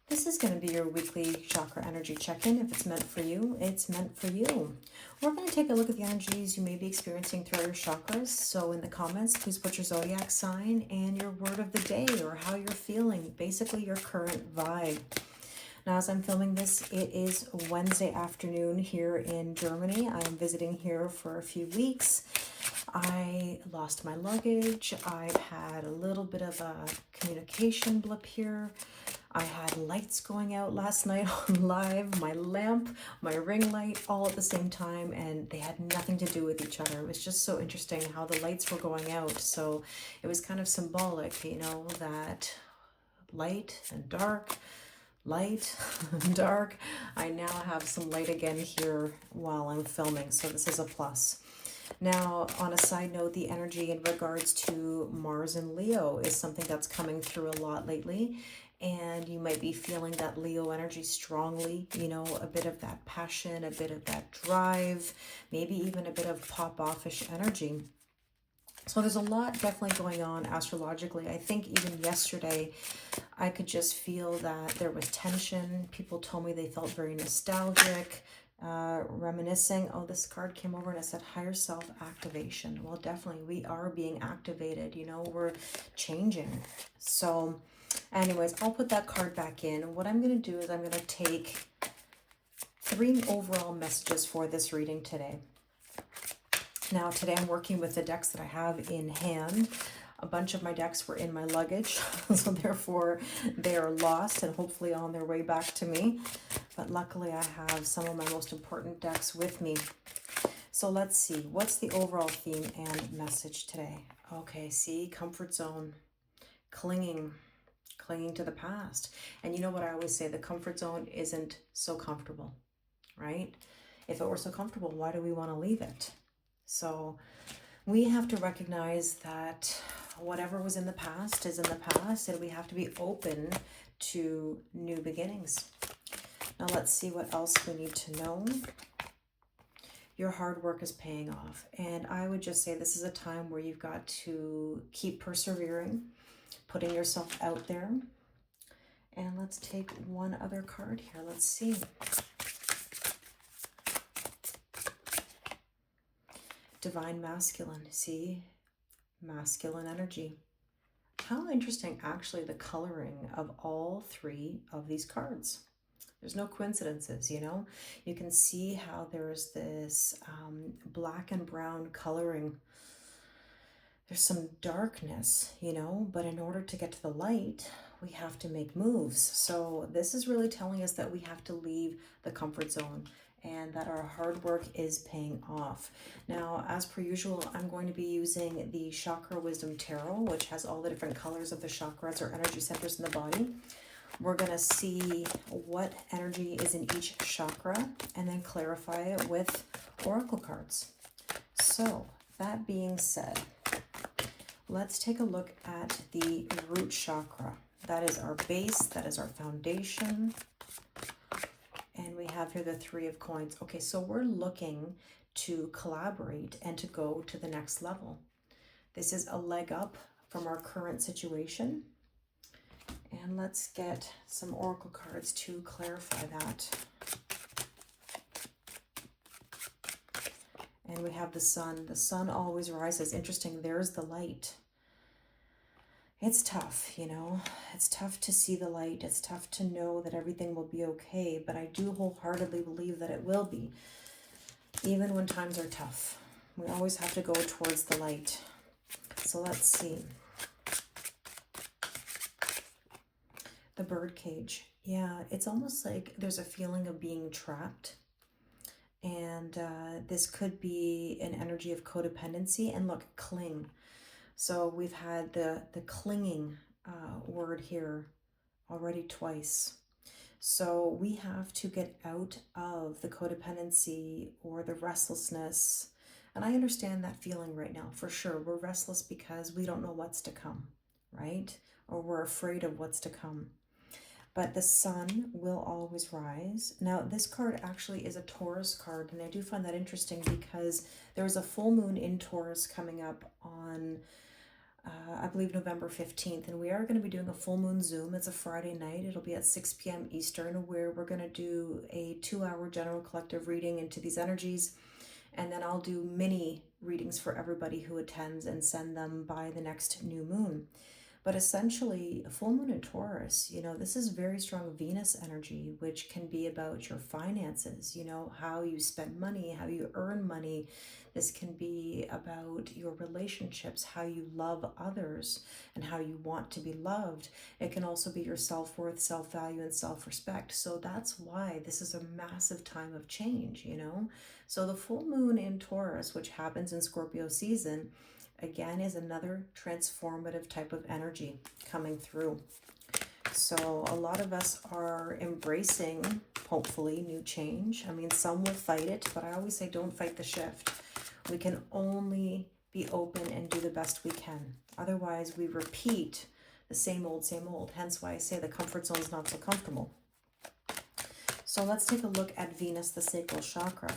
This is going to be your weekly chakra energy check-in. If it's meant for you, it's meant for you. We're going to take a look at the energies you may be experiencing throughout your chakras. So in the comments, please put your zodiac sign and your word of the day, or how you're feeling, basically your current vibe. Now, as I'm filming this, it is Wednesday afternoon here in Germany. I'm visiting here for a few weeks. I lost my luggage. I've had a little bit of a communication blip here. I had lights going out last night on live, my lamp, my ring light, all at the same time, and they had nothing to do with each other. It was just so interesting how the lights were going out. So it was kind of symbolic, you know, that light and dark, light and dark. I now have some light again here while I'm filming, so this is a plus. Now, on a side note, the energy in regards to Mars and Leo is something that's coming through a lot lately. And you might be feeling that Leo energy strongly, you know, a bit of that passion, a bit of that drive, maybe even a bit of pop-offish energy. So there's a lot definitely going on astrologically. I think even yesterday, I could just feel that there was tension. People told me they felt very nostalgic, reminiscing. Oh, this card came over and it said higher self activation. Well, definitely we are being activated, you know, we're changing. So anyways, I'll put that card back in. What I'm going to do is I'm going to take 3 overall messages for this reading today. Now, today I'm working with the decks that I have in hand. A bunch of my decks were in my luggage, so therefore they are lost and hopefully on their way back to me. But luckily I have some of my most important decks with me. So let's see, what's the overall theme and message today? Okay, see, comfort zone, clinging to the past. And you know what I always say, the comfort zone isn't so comfortable, right? If it were so comfortable, why do we want to leave it? So we have to recognize that whatever was in the past is in the past, and we have to be open to new beginnings. Now let's see what else we need to know. Your hard work is paying off. And I would just say this is a time where you've got to keep persevering, putting yourself out there. And let's take one other card here. Let's see. Divine masculine. See? Masculine energy. How interesting, actually, the coloring of all 3 of these cards. There's no coincidences, you know? You can see how there's this black and brown coloring. There's some darkness, you know, but in order to get to the light, we have to make moves. So this is really telling us that we have to leave the comfort zone and that our hard work is paying off. Now, as per usual, I'm going to be using the Chakra Wisdom Tarot, which has all the different colors of the chakras or energy centers in the body. We're going to see what energy is in each chakra and then clarify it with oracle cards. So, that being said, let's take a look at the root chakra. That is our base, that is our foundation. And we have here the 3 of coins. Okay, so we're looking to collaborate and to go to the next level. This is a leg up from our current situation. And let's get some oracle cards to clarify that. And we have the sun. The sun always rises. Interesting, there's the light. It's tough, you know. It's tough to see the light. It's tough to know that everything will be okay. But I do wholeheartedly believe that it will be. Even when times are tough, we always have to go towards the light. So let's see. The bird cage. Yeah, it's almost like there's a feeling of being trapped. And this could be an energy of codependency. And look, cling. So we've had the clinging word here already twice. So we have to get out of the codependency or the restlessness. And I understand that feeling right now, for sure. We're restless because we don't know what's to come, right? Or we're afraid of what's to come. But the sun will always rise. Now, this card actually is a Taurus card, and I do find that interesting because there is a full moon in Taurus coming up on I believe November 15th, and we are going to be doing a full moon Zoom. It's a Friday night. It'll be at 6 p.m. Eastern, where we're going to do a 2-hour general collective reading into these energies. And then I'll do mini readings for everybody who attends and send them by the next new moon. But essentially, a full moon in Taurus, this is very strong Venus energy, which can be about your finances, how you spend money, how you earn money. This can be about your relationships, how you love others, and how you want to be loved. It can also be your self-worth, self-value, and self-respect. So that's why this is a massive time of change, So the full moon in Taurus, which happens in Scorpio season, again, is another transformative type of energy coming through. So a lot of us are embracing, hopefully, new change. I mean, some will fight it, but I always say don't fight the shift. We can only be open and do the best we can. Otherwise, we repeat the same old, same old. Hence why I say the comfort zone is not so comfortable. So let's take a look at Venus, the sacral chakra.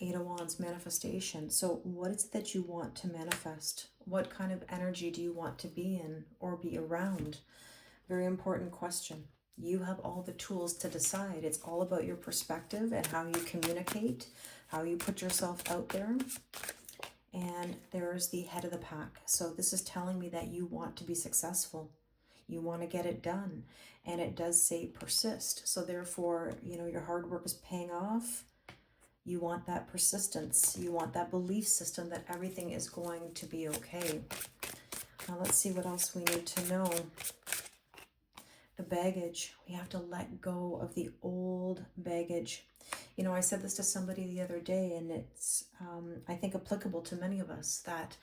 8 of Wands, manifestation. So what is it that you want to manifest? What kind of energy do you want to be in or be around? Very important question. You have all the tools to decide. It's all about your perspective and how you communicate, how you put yourself out there. And there's the head of the pack. So this is telling me that you want to be successful. You want to get it done. And it does say persist. So therefore, your hard work is paying off. You want that persistence. You want that belief system that everything is going to be okay. Now let's see what else we need to know. The baggage. We have to let go of the old baggage. I said this to somebody the other day, and it's, I think, applicable to many of us, that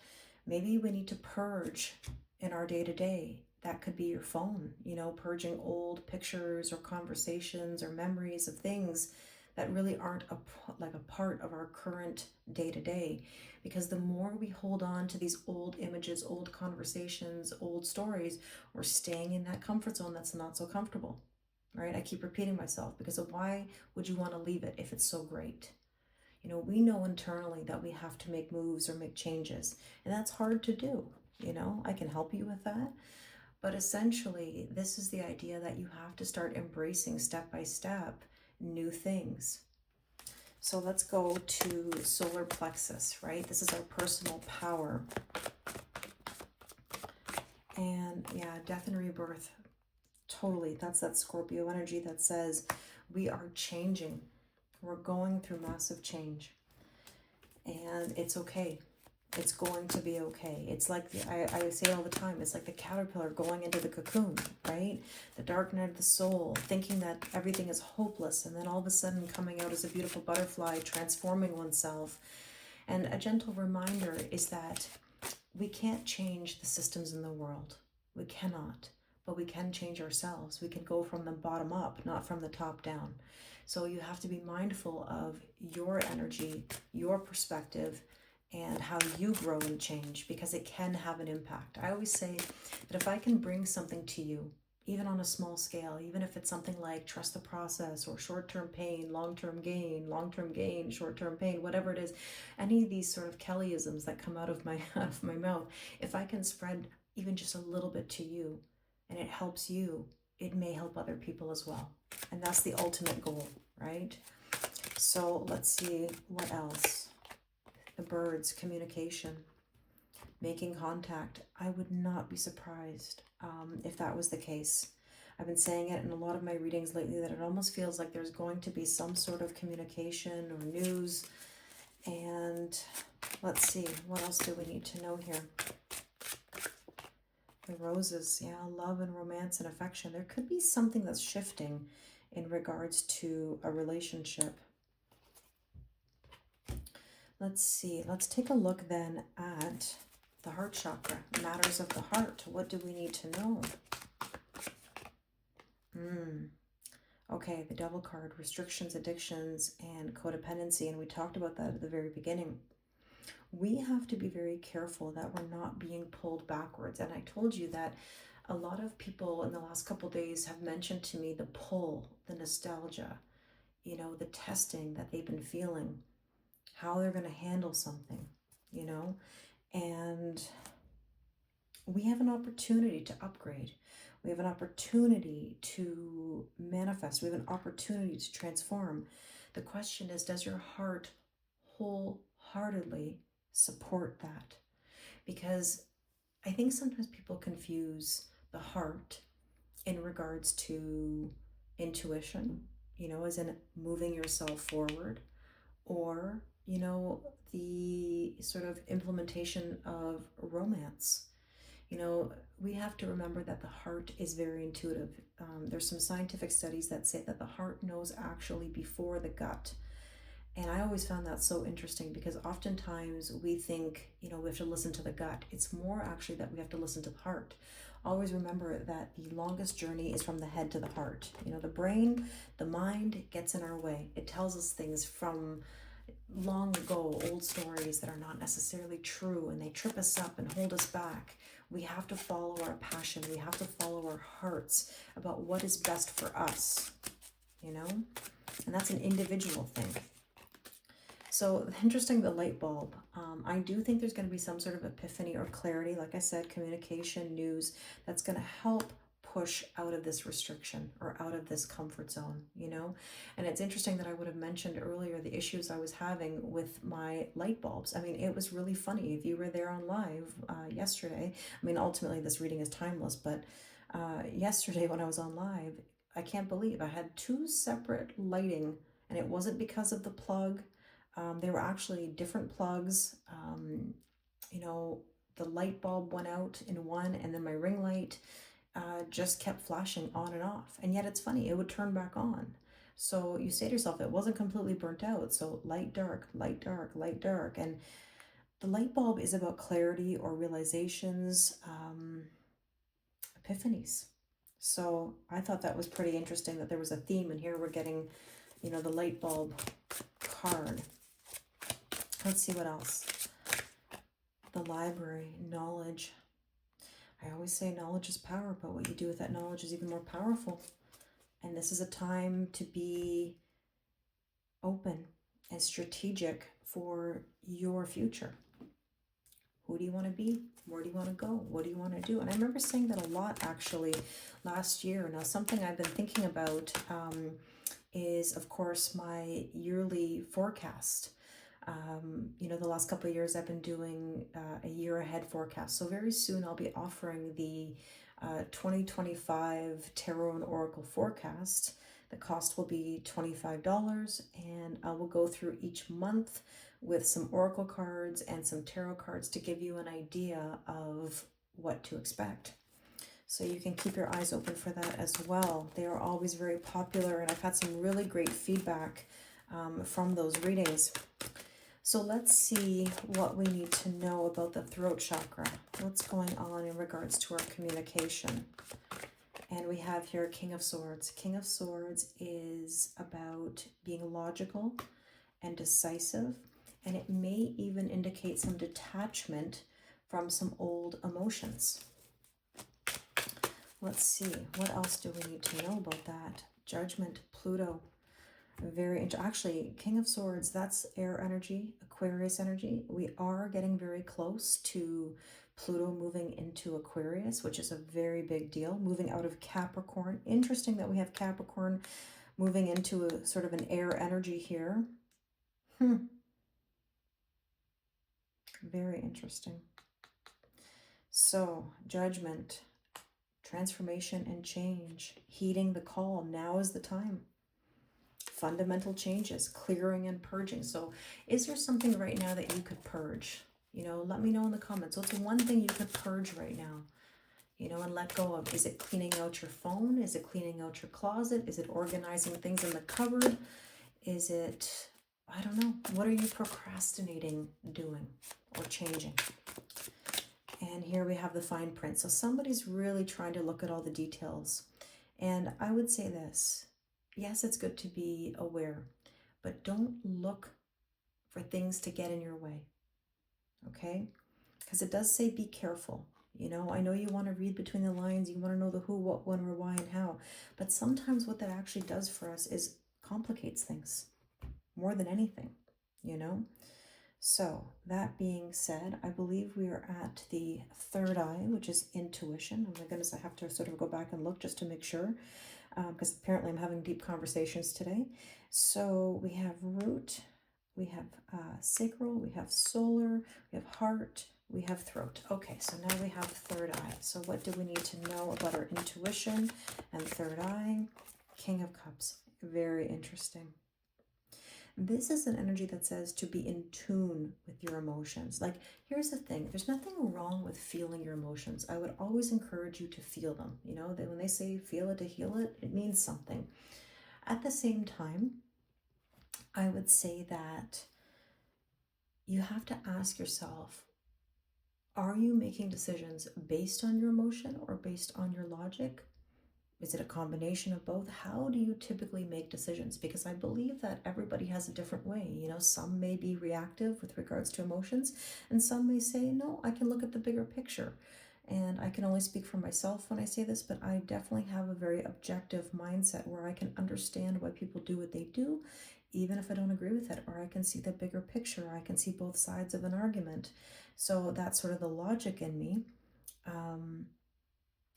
maybe we need to purge in our day-to-day. That could be your phone, purging old pictures or conversations or memories of things that really aren't a part of our current day-to-day. Because the more we hold on to these old images, old conversations, old stories, we're staying in that comfort zone that's not so comfortable, right? I keep repeating myself, because of why would you want to leave it if it's so great? We know internally that we have to make moves or make changes, and that's hard to do. I can help you with that. But essentially, this is the idea that you have to start embracing step by step new things. So let's go to solar plexus, right? This is our personal power. And yeah, death and rebirth. Totally. That's that Scorpio energy that says we are changing. We're going through massive change. And it's okay. It's going to be okay. It's like, I say it all the time, it's like the caterpillar going into the cocoon, right? The dark night of the soul, thinking that everything is hopeless, and then all of a sudden coming out as a beautiful butterfly, transforming oneself. And a gentle reminder is that we can't change the systems in the world. We cannot, but we can change ourselves. We can go from the bottom up, not from the top down. So you have to be mindful of your energy, your perspective, and how you grow and change, because it can have an impact. I always say that if I can bring something to you, even on a small scale, even if it's something like trust the process, or short-term pain, long-term gain, short-term pain, whatever it is, any of these sort of Kellyisms that come out of my mouth, if I can spread even just a little bit to you and it helps you, it may help other people as well. And that's the ultimate goal, right? So let's see what else. The birds, communication, making contact. I would not be surprised if that was the case. I've been saying it in a lot of my readings lately that it almost feels like there's going to be some sort of communication or news. And let's see, what else do we need to know here? The roses, yeah, love and romance and affection. There could be something that's shifting in regards to a relationship. Let's see, let's take a look then at the heart chakra, matters of the heart. What do we need to know? Okay, the Devil card, restrictions, addictions, and codependency. And we talked about that at the very beginning. We have to be very careful that we're not being pulled backwards. And I told you that a lot of people in the last couple of days have mentioned to me the pull, the nostalgia, the testing that they've been feeling, how they're going to handle something, And we have an opportunity to upgrade. We have an opportunity to manifest. We have an opportunity to transform. The question is, does your heart wholeheartedly support that? Because I think sometimes people confuse the heart in regards to intuition, as in moving yourself forward, or, the sort of implementation of romance. We have to remember that the heart is very intuitive. There's some scientific studies that say that the heart knows actually before the gut. And I always found that so interesting, because oftentimes we think, we have to listen to the gut. It's more actually that we have to listen to the heart. Always remember that the longest journey is from the head to the heart. The brain, the mind gets in our way. It tells us things from long ago, old stories that are not necessarily true, and they trip us up and hold us back. We have to follow our passion. We have to follow our hearts about what is best for us, and that's an individual thing. So interesting, the light bulb. I do think there's going to be some sort of epiphany or clarity, like I said, communication, news, that's going to help push out of this restriction or out of this comfort zone, And it's interesting that I would have mentioned earlier the issues I was having with my light bulbs. I mean, it was really funny. If you were there on live yesterday, I mean, ultimately this reading is timeless, but yesterday when I was on live, I can't believe I had two separate lighting, and it wasn't because of the plug. They were actually different plugs. The light bulb went out in one, and then my ring light just kept flashing on and off. And yet it's funny, it would turn back on. So you say to yourself, it wasn't completely burnt out. So light, dark, light, dark, light, dark. And the light bulb is about clarity or realizations, epiphanies. So I thought that was pretty interesting that there was a theme, and here we're getting, the light bulb card. Let's see what else. The library, knowledge. I always say knowledge is power, but what you do with that knowledge is even more powerful. And this is a time to be open and strategic for your future. Who do you want to be? Where do you want to go? What do you want to do? And I remember saying that a lot actually last year. Now, something I've been thinking about is, of course, my yearly forecast. The last couple of years I've been doing a year ahead forecast. So very soon I'll be offering the 2025 Tarot and Oracle forecast. The cost will be $25, and I will go through each month with some Oracle cards and some Tarot cards to give you an idea of what to expect. So you can keep your eyes open for that as well. They are always very popular, and I've had some really great feedback from those readings. So let's see what we need to know about the throat chakra. What's going on in regards to our communication? And we have here King of Swords. King of Swords is about being logical and decisive, and it may even indicate some detachment from some old emotions. Let's see, what else do we need to know about that? Judgment, Pluto. Actually, King of Swords, that's air energy, Aquarius energy. We are getting very close to Pluto moving into Aquarius, which is a very big deal, moving out of Capricorn. Interesting that we have Capricorn moving into a sort of an air energy here. Very interesting. So, judgment, transformation and change, heeding the call. Now is the time. Fundamental changes, clearing and purging. So is there something right now that you could purge? Let me know in the comments. What's one thing you could purge right now, and let go of? Is it cleaning out your phone? Is it cleaning out your closet? Is it organizing things in the cupboard? Is it, I don't know, what are you procrastinating doing or changing? And here we have the fine print. So somebody's really trying to look at all the details. And I would say this. Yes, it's good to be aware, but don't look for things to get in your way, okay? Because it does say be careful. I know you want to read between the lines, you want to know the who, what, when, where, why, and how, but sometimes what that actually does for us is complicates things more than anything, So that being said, I believe we are at the third eye, which is intuition. Oh my goodness, I have to sort of go back and look just to make sure, because apparently I'm having deep conversations today. So we have root, we have sacral, we have solar, we have heart, we have throat. Okay, so now we have third eye. So what do we need to know about our intuition and third eye? King of Cups. Very interesting. This is an energy that says to be in tune with your emotions. Like, here's the thing, there's nothing wrong with feeling your emotions. I would always encourage you to feel them. You know, that when they say feel it to heal it, it means something. At the same time, I would say that you have to ask yourself, are you making decisions based on your emotion or based on your logic? Is it a combination of both? How do you typically make decisions? Because I believe that everybody has a different way. You know, some may be reactive with regards to emotions, and some may say, no, I can look at the bigger picture. And I can only speak for myself when I say this, but I definitely have a very objective mindset where I can understand why people do what they do, even if I don't agree with it, or I can see the bigger picture. I can see both sides of an argument. So that's sort of the logic in me.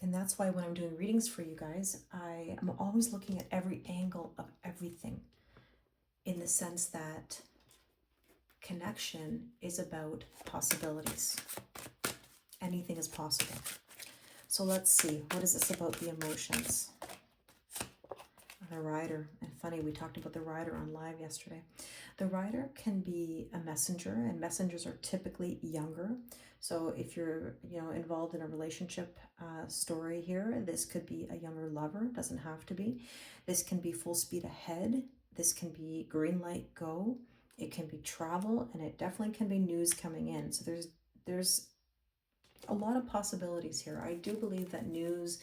And that's why when I'm doing readings for you guys, I am always looking at every angle of everything, in the sense that connection is about possibilities. Anything is possible. So let's see, what is this about the emotions? The Rider. And funny, we talked about the Rider on live yesterday. The Rider can be a messenger, and messengers are typically younger. So if you're, involved in a relationship story here, this could be a younger lover. It doesn't have to be. This can be full speed ahead. This can be green light, go. It can be travel, and it definitely can be news coming in. So there's a lot of possibilities here. I do believe that news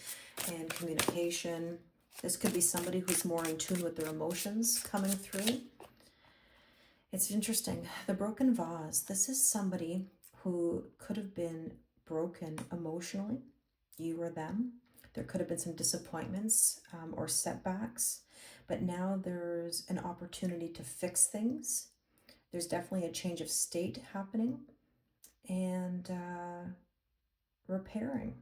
and communication, this could be somebody who's more in tune with their emotions coming through. It's interesting. The broken vase. This is somebody who could have been broken emotionally, you or them. There could have been some disappointments or setbacks, but now there's an opportunity to fix things. There's definitely a change of state happening and repairing,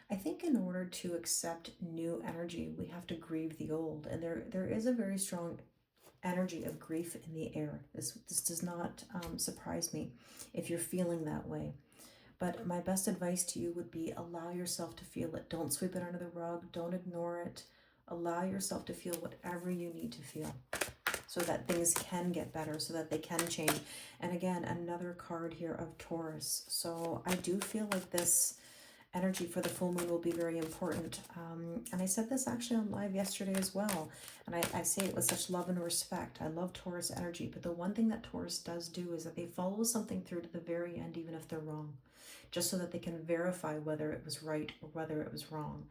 I think in order to accept new energy, we have to grieve the old. And there is a very strong energy of grief in the air. This does not surprise me if you're feeling that way. But my best advice to you would be allow yourself to feel it. Don't sweep it under the rug. Don't ignore it. Allow yourself to feel whatever you need to feel so that things can get better, so that they can change. And again, another card here of Taurus. So I do feel like this energy for the full moon will be very important. And I said this actually on live yesterday as well. And I say it with such love and respect. I love Taurus energy. But the one thing that Taurus does do is that they follow something through to the very end, even if they're wrong, just so that they can verify whether it was right or whether it was wrong.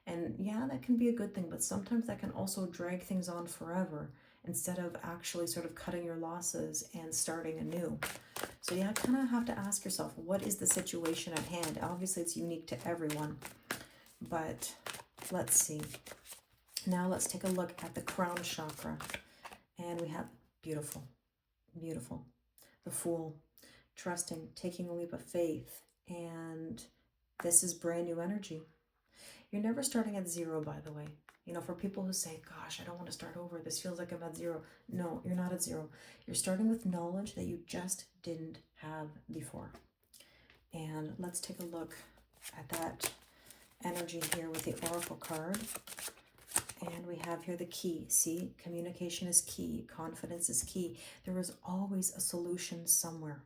And yeah, that can be a good thing, but sometimes that can also drag things on forever instead of actually sort of cutting your losses and starting anew. So you kind of have to ask yourself, what is the situation at hand? Obviously, it's unique to everyone, but let's see. Now let's take a look at the crown chakra. And we have beautiful, beautiful. The Fool, trusting, taking a leap of faith. And this is brand new energy. You're never starting at zero, by the way. For people who say, gosh, I don't want to start over. This feels like I'm at zero. No, you're not at zero. You're starting with knowledge that you just didn't have before. And let's take a look at that energy here with the Oracle card. And we have here the key. See, communication is key. Confidence is key. There is always a solution somewhere.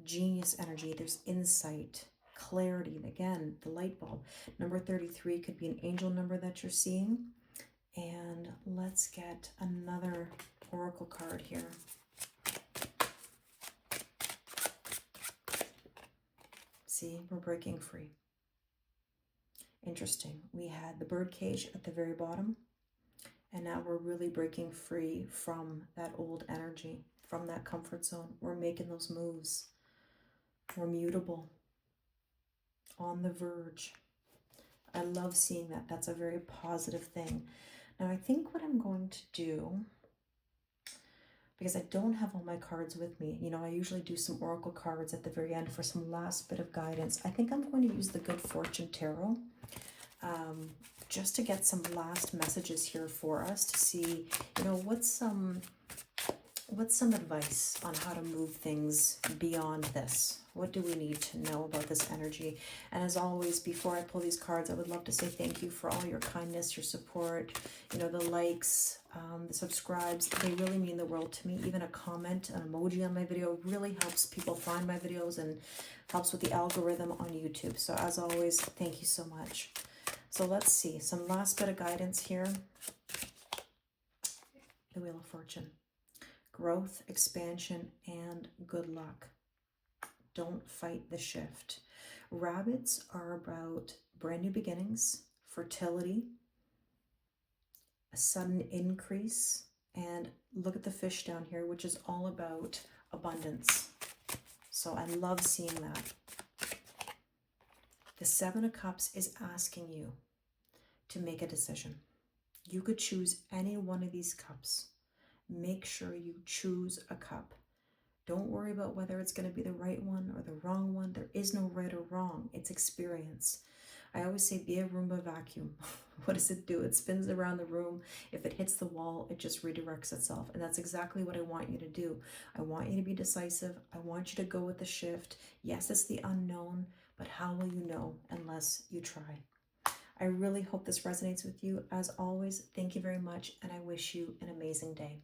Genius energy. There's insight. Clarity. Again, the light bulb. Number 33 could be an angel number that you're seeing. And let's get another oracle card here. See, we're breaking free. Interesting. We had the birdcage at the very bottom, and now we're really breaking free from that old energy, from that comfort zone. We're making those moves. We're mutable. On the verge. I love seeing that. That's a very positive thing. Now, I think what I'm going to do because I don't have all my cards with me. You know, I usually do some oracle cards at the very end for some last bit of guidance. I think I'm going to use the Good Fortune Tarot just to get some last messages here for us to see, you know, what's some advice on how to move things beyond this. What do we need to know about this energy? And as always, before I pull these cards, I would love to say thank you for all your kindness, your support, you know, the likes, the subscribes. They really mean the world to me. Even a comment, an emoji on my video really helps people find my videos and helps with the algorithm on YouTube. So as always, thank you so much. So let's see, some last bit of guidance here. The Wheel of Fortune. Growth, expansion, and good luck. Don't fight the shift. Rabbits are about brand new beginnings, fertility, a sudden increase, and look at the fish down here, which is all about abundance. So I love seeing that. The Seven of Cups is asking you to make a decision. You could choose any one of these cups. Make sure you choose a cup. Don't worry about whether it's going to be the right one or the wrong one. There is no right or wrong. It's experience. I always say be a Roomba vacuum. What does it do? It spins around the room. If it hits the wall, it just redirects itself. And that's exactly what I want you to do. I want you to be decisive. I want you to go with the shift. Yes, it's the unknown, but how will you know unless you try? I really hope this resonates with you. As always, thank you very much, and I wish you an amazing day.